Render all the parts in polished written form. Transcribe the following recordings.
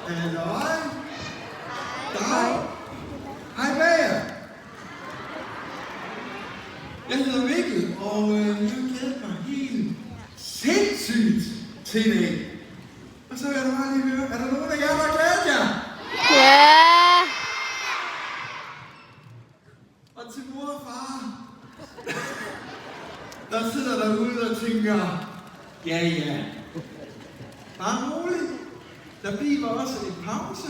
Halløj. Dag. Hej med jer. Jeg hedder Mikkel, og jeg har glædet mig helt sindssygt til i dag. Og så vil jeg da bare lige høre, er der nogen af jer, der har glædet jer? Ja! Og til mor og far, der sidder derude og tænker, ja, bare roligt. Der bliver også en pause.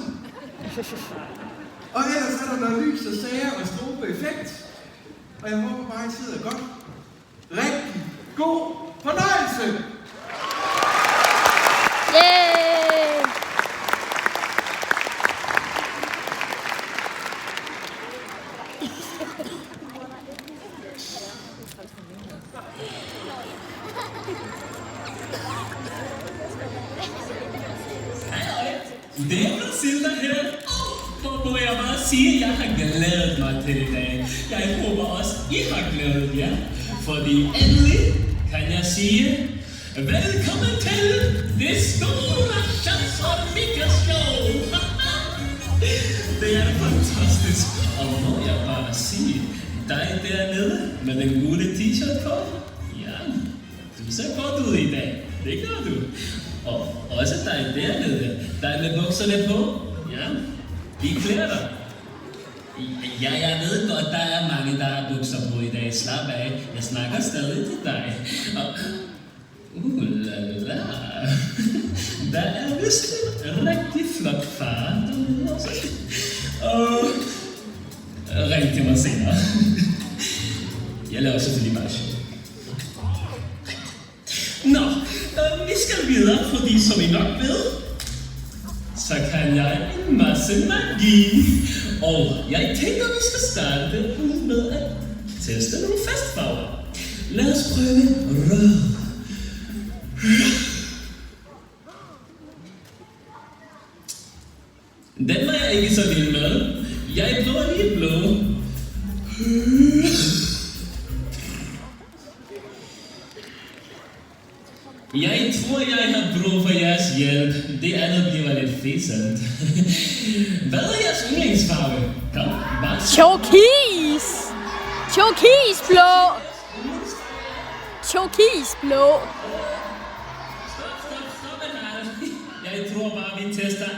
Og ellers er der noget lys og sager og strobe effekt. Og jeg håber bare, I sidder godt. Rigtig god fornøjelse! Yay! Det er Mathilda her. Og må jeg bare sige, at jeg har glædet mig til i dag. Jeg håber også, I har glædet jer. Fordi endelig kan jeg sige, velkommen til det store Schatz og Mika Show. Det er fantastisk. Og må jeg bare sige, dig dernede med den gode t-shirt på, ja, du ser godt ud i dag. Det gør du. Og også dig dernede, dig med bukserne på, ja, de klæder dig. Ja, jeg ved godt, der er mange, der har bukser på i dag. Slap af, jeg snakker stadig til dig. Og, la la. Der er vist en rigtig flot far derude også. Og ring til mig senere. Jeg laver selvfølgelig bare show. Nå, vi skal videre, fordi som I nok ved, så kan jeg en masse magi. Og jeg tænker, vi skal starte med at teste nogle festfarver. Lad os prøve rød. Den var jeg ikke så vild med. Jeg prøver lige blå. Jeg tror, jeg har brug for jeres hjælp. Det andet bliver lidt fæsent. Hvad er jeres yndlingsfarve? Kom, hvad? Turkis! Turkisblå! Turkisblå! Stop. Jeg tror bare, vi tester